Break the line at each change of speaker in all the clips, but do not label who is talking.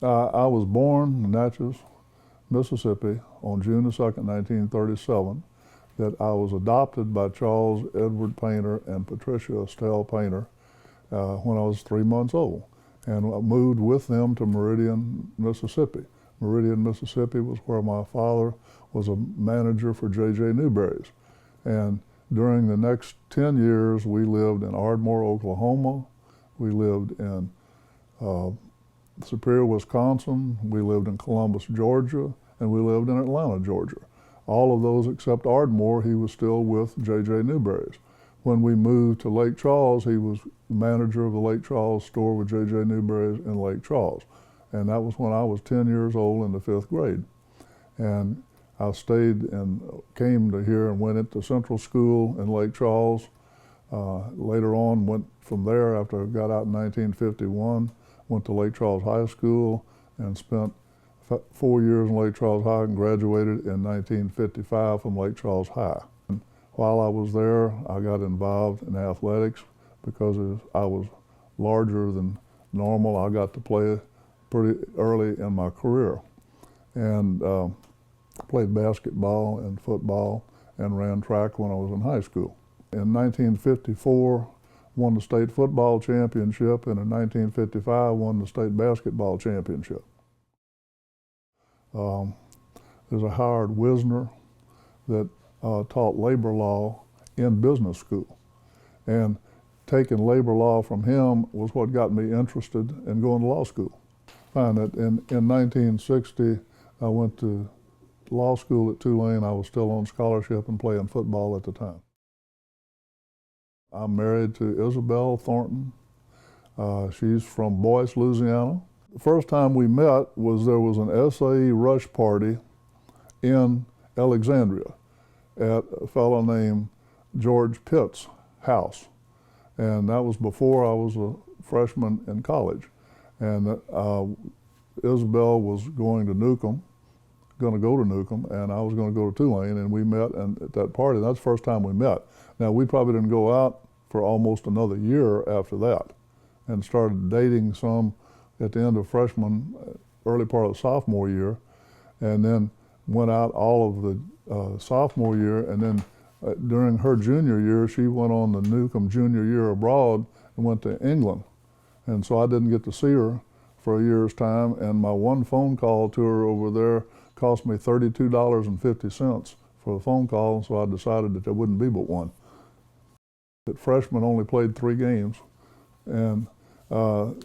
I was born in Natchez, Mississippi on June the 2nd, 1937, that I was adopted by Charles Edward Painter and Patricia Estelle Painter when I was 3 months old. And I moved with them to Meridian, Mississippi. Meridian, Mississippi was where my father was a manager for J.J. Newberry's. And during the next 10 years, we lived in Ardmore, Oklahoma. We lived in Superior, Wisconsin. We lived in Columbus, Georgia. And we lived in Atlanta, Georgia. All of those except Ardmore, he was still with J.J. Newberry's. When we moved to Lake Charles, he was manager of the Lake Charles store with J.J. Newberry's in Lake Charles. And that was when I was 10 years old in the 5th grade. And I stayed and came to here and went into Central School in Lake Charles. Later on, went from there after I got out in 1951, went to Lake Charles High School and spent 4 years in Lake Charles High and graduated in 1955 from Lake Charles High. And while I was there, I got involved in athletics because I was larger than normal. I got to play pretty early in my career, and played basketball and football and ran track when I was in high school. In 1954, won the state football championship, and in 1955 won the state basketball championship. There's a Howard Wisner that taught labor law in business school, and taking labor law from him was what got me interested in going to law school. Find that in 1960, I went to law school at Tulane. I was still on scholarship and playing football at the time. I'm married to Isabel Thornton. She's from Boyce, Louisiana. The first time we met was there was an SAE rush party in Alexandria at a fellow named George Pitt's house. And that was before I was a freshman in college. And Isabel was going to Newcomb, going to go to Newcomb, and I was going to go to Tulane, and we met at that party. That's the first time we met. Now, we probably didn't go out for almost another year after that, and started dating some at the end of freshman, early part of sophomore year, and then went out all of the sophomore year, and then during her junior year, she went on the Newcomb junior year abroad and went to England. And so I didn't get to see her for a year's time, and my one phone call to her over there cost me $32.50 for the phone call, and so I decided that there wouldn't be but one. That freshman only played 3 games, and and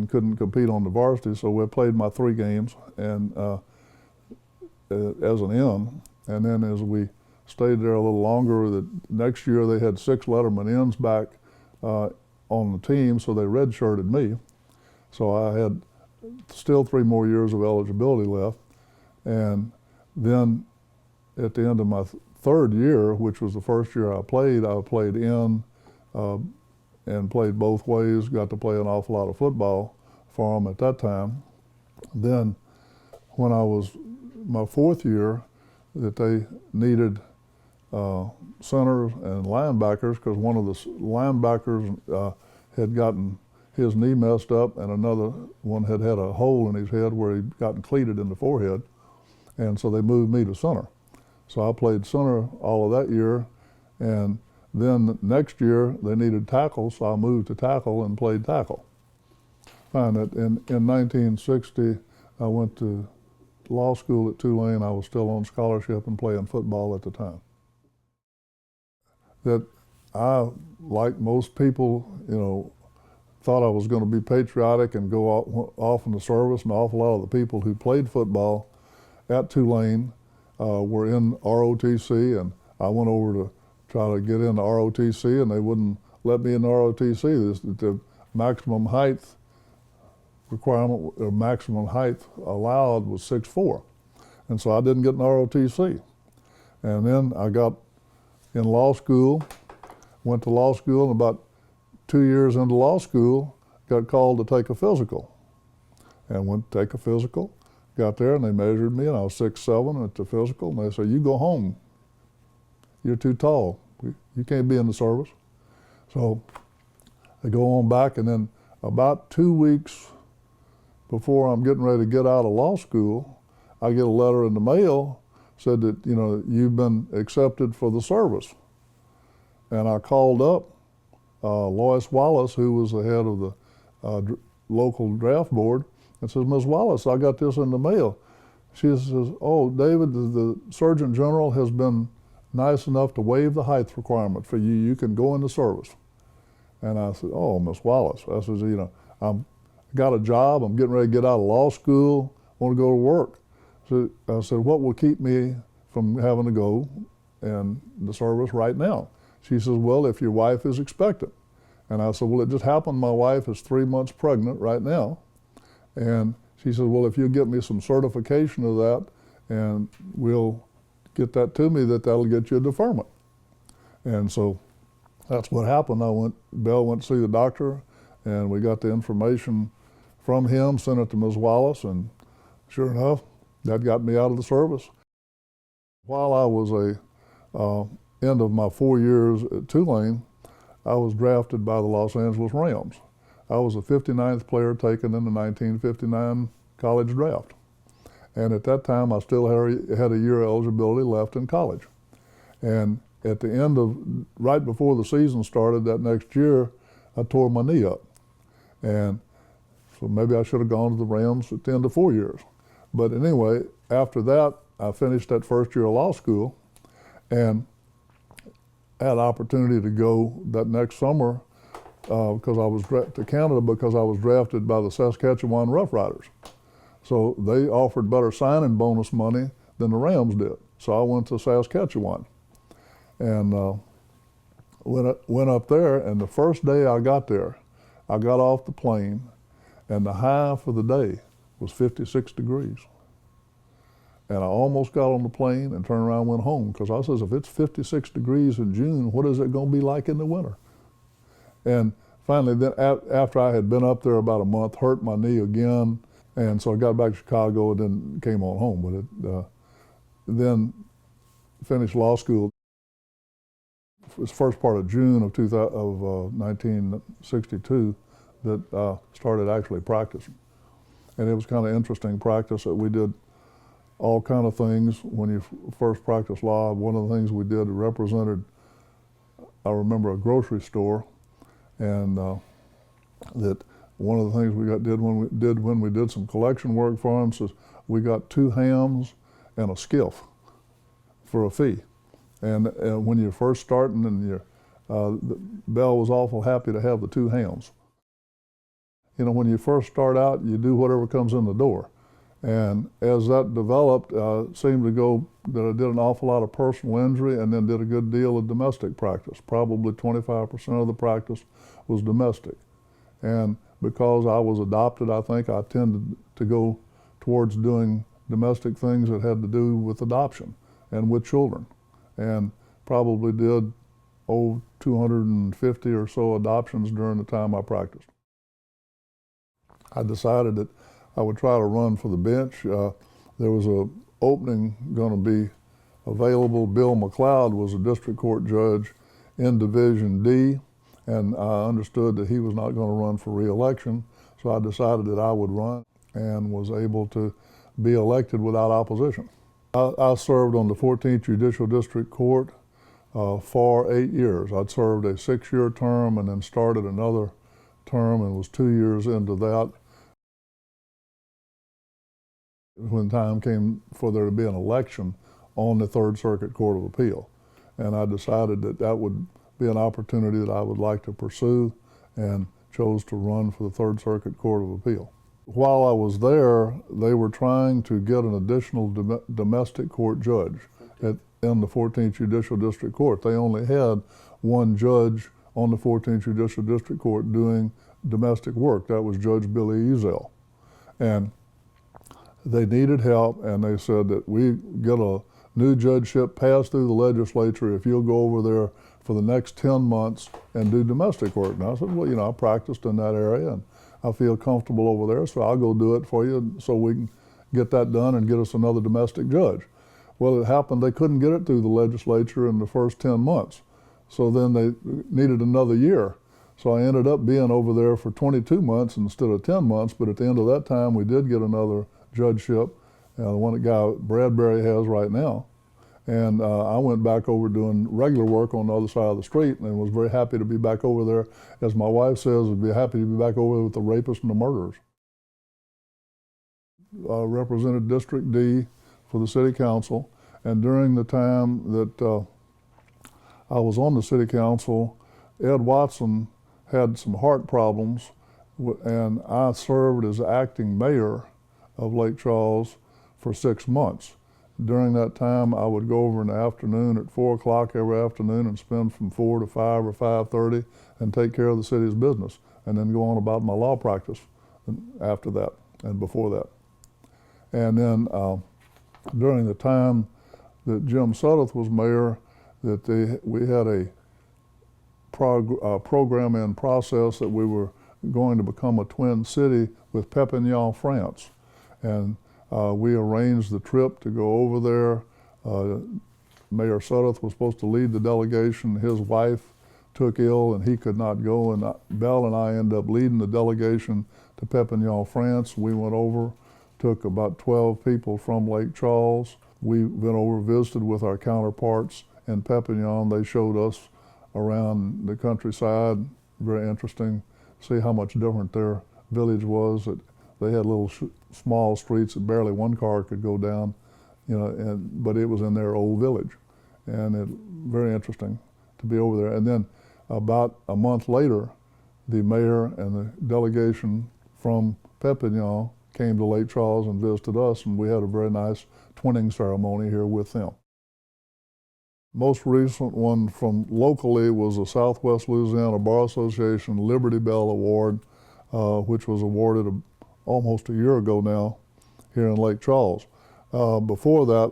couldn't compete on the varsity, so we played my 3 games and as an in, and then as we stayed there a little longer, the next year they had 6 letterman ends back on the team, so they redshirted me. So I had still 3 more years of eligibility left. And then at the end of my 3rd year, which was the first year I played in and played both ways, got to play an awful lot of football for them at that time. Then when I was my 4th year, that they needed centers and linebackers, because one of the linebackers had gotten his knee messed up, and another one had had a hole in his head where he'd gotten cleated in the forehead, and so they moved me to center. So I played center all of that year, and then next year they needed tackle, so I moved to tackle and played tackle. Find that in 1960, I went to law school at Tulane. I was still on scholarship and playing football at the time. That I, like most people, thought I was going to be patriotic and go off in the service. An awful lot of the people who played football at Tulane were in ROTC, and I went over to try to get into ROTC, and they wouldn't let me in ROTC. The maximum height requirement, or maximum height allowed, was 6'4", and so I didn't get in ROTC. And then I got in law school, went to law school, and about 2 years into law school, got called to take a physical. And went to take a physical, got there, and they measured me, and I was 6'7" at the physical, and they said, "You go home. You're too tall. You can't be in the service." So I go on back, and then about 2 weeks before I'm getting ready to get out of law school, I get a letter in the mail, said that, you know, you've been accepted for the service. And I called up Lois Wallace, who was the head of the local draft board, and says, Ms. Wallace, I got this in the mail. She says, oh, David, the Surgeon General has been nice enough to waive the height requirement for you. You can go into service. And I said, oh, Miss Wallace. I said, you know, I got a job. I'm getting ready to get out of law school. I want to go to work. So I said, what will keep me from having to go in the service right now? She says, well, if your wife is expectant. And I said, well, it just happened my wife is 3 months pregnant right now. And she said, well, if you'll get me some certification of that and we'll get that to me, that'll get you a deferment. And so that's what happened. Belle went to see the doctor and we got the information from him, sent it to Ms. Wallace, and sure enough, that got me out of the service. While I was end of my 4 years at Tulane, I was drafted by the Los Angeles Rams. I was the 59th player taken in the 1959 college draft. And at that time, I still had a year eligibility left in college. And at the end of, right before the season started that next year, I tore my knee up. And so maybe I should have gone to the Rams at the end of 4 years. But anyway, after that, I finished that first year of law school and had an opportunity to go that next summer because I was to Canada because I was drafted by the Saskatchewan Rough Riders. So they offered better signing bonus money than the Rams did. So I went to Saskatchewan and went up there, and the first day I got there, I got off the plane and the high for the day was 56 degrees. And I almost got on the plane and turned around and went home because I says, if it's 56 degrees in June, what is it going to be like in the winter? And finally, then after I had been up there about a month, hurt my knee again, and so I got back to Chicago and then came on home with it. Then finished law school. It was first part of June of 1962 that I started actually practicing. And it was kind of interesting practice that we did all kind of things. When you first practice law, one of the things we did represented, I remember a grocery store, and that one of the things we did when we did some collection work for them is we got 2 hams and a skiff for a fee. And when you're first starting, and Belle was awful happy to have the 2 hams. You know, when you first start out, you do whatever comes in the door. And as that developed, seemed to go that I did an awful lot of personal injury and then did a good deal of domestic practice. Probably 25% of the practice was domestic. And because I was adopted, I think I tended to go towards doing domestic things that had to do with adoption and with children. And probably did 250 or so adoptions during the time I practiced. I decided that I would try to run for the bench. There was an opening going to be available. Bill McLeod was a district court judge in Division D, and I understood that he was not going to run for re-election, so I decided that I would run and was able to be elected without opposition. I served on the 14th Judicial District Court for 8 years. I'd served a 6-year term and then started another term and was 2 years into that. When time came for there to be an election on the Third Circuit Court of Appeal. And I decided that that would be an opportunity that I would like to pursue and chose to run for the Third Circuit Court of Appeal. While I was there, they were trying to get an additional domestic court judge in the 14th Judicial District Court. They only had one judge on the 14th Judicial District Court doing domestic work. That was Judge Billy Ezel. And they needed help, and they said that we get a new judgeship passed through the legislature if you'll go over there for the next 10 months and do domestic work. And I said, well, you know, I practiced in that area and I feel comfortable over there, so I'll go do it for you so we can get that done and get us another domestic judge. Well, it happened they couldn't get it through the legislature in the first 10 months. So then they needed another year. So I ended up being over there for 22 months instead of 10 months, but at the end of that time we did get another judgeship, the one that guy Bradbury has right now. And I went back over doing regular work on the other side of the street and was very happy to be back over there. As my wife says, I'd be happy to be back over there with the rapists and the murderers. I represented District D for the City Council, and during the time that I was on the City Council, Ed Watson had some heart problems, and I served as acting mayor of Lake Charles for 6 months. During that time, I would go over in the afternoon at 4 o'clock every afternoon and spend from 4 to 5 or 5:30 and take care of the city's business, and then go on about my law practice after that and before that. And then during the time that Jim Sudduth was mayor, we had a program in process that we were going to become a twin city with Perpignan, France. And we arranged the trip to go over there. Mayor Sudduth was supposed to lead the delegation. His wife took ill and he could not go, and Bell and I ended up leading the delegation to Perpignan, France. We went over, took about 12 people from Lake Charles. We went over, visited with our counterparts in Perpignan. They showed us around the countryside, very interesting, see how much different their village was. They had little small streets that barely one car could go down, but it was in their old village. And very interesting to be over there. And then about a month later, the mayor and the delegation from Perpignan came to Lake Charles and visited us, and we had a very nice twinning ceremony here with them. Most recent one from locally was the Southwest Louisiana Bar Association Liberty Bell Award, which was awarded almost a year ago now here in Lake Charles. Before that,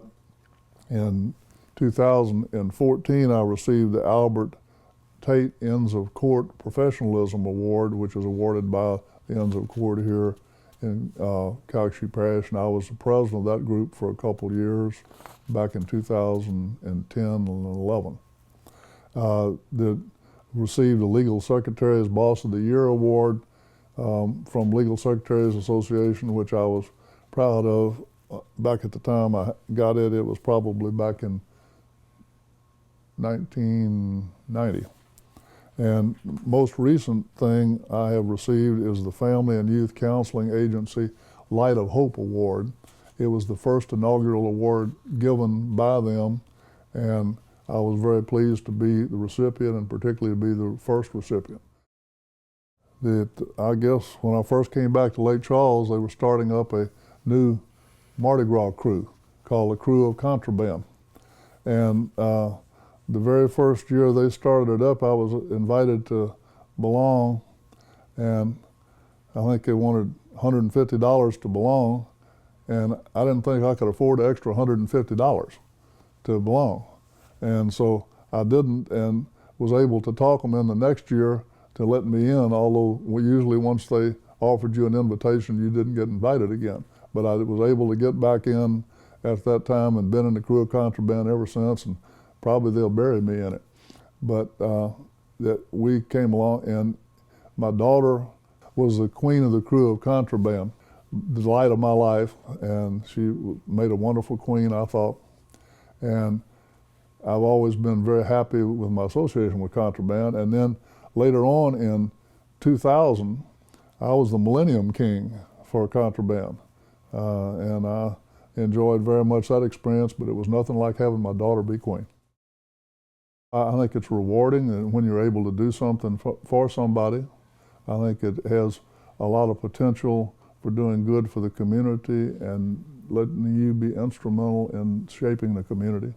in 2014, I received the Albert Tate Ends of Court Professionalism Award, which is awarded by the Ends of Court here in Calcasieu Parish, and I was the president of that group for a couple of years back in 2010 and 11. Received the Legal Secretary's Boss of the Year Award from Legal Secretaries Association, which I was proud of. Back at the time I got it, it was probably back in 1990. And most recent thing I have received is the Family and Youth Counseling Agency Light of Hope Award. It was the first inaugural award given by them, and I was very pleased to be the recipient, and particularly to be the first recipient. I guess when I first came back to Lake Charles, they were starting up a new Mardi Gras crew called the Krewe of Contraband. And the very first year they started it up, I was invited to belong, and I think they wanted $150 to belong, and I didn't think I could afford the extra $150 to belong. And so I didn't, and was able to talk them in the next year to let me in, although usually once they offered you an invitation, you didn't get invited again. But I was able to get back in at that time and been in the Krewe of Contraband ever since, and probably they'll bury me in it. But that we came along, and my daughter was the queen of the Krewe of Contraband, the delight of my life, and she made a wonderful queen, I thought. And I've always been very happy with my association with Contraband. And then later on in 2000, I was the Millennium King for Contraband. And I enjoyed very much that experience, but it was nothing like having my daughter be queen. I think it's rewarding, and when you're able to do something for somebody, I think it has a lot of potential for doing good for the community and letting you be instrumental in shaping the community.